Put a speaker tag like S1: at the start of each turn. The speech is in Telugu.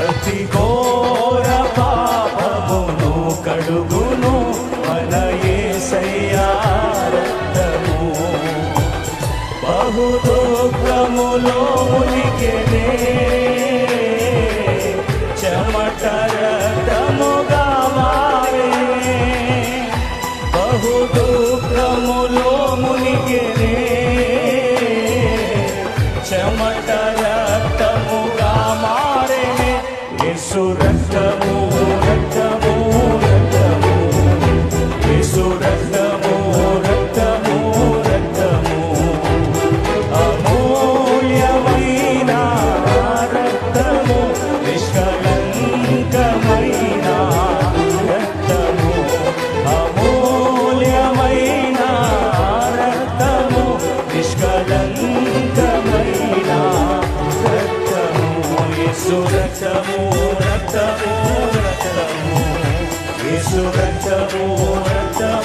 S1: ప్రతి ఘోర పాపమును కడుగును మన యేసయ్యా రక్తము. బహు దుఃఖములో మునిగెనే చెమట రక్తముగా మారే. బహు దుఃఖములో మునిగెనే చెమట రక్తముగా మారెనే. యేసు రక్తము రక్తము రక్తము, యేసు రక్తము రక్తము రక్తము, అమూల్యమైన రక్తము, నిష్కళంకమైన రక్తము, అమూల్యమైన రక్తము, నిష్కళంకమైన రక్తము. యేసు రక్తము రక్తము రక్తము, యేసు రక్తము రక్తము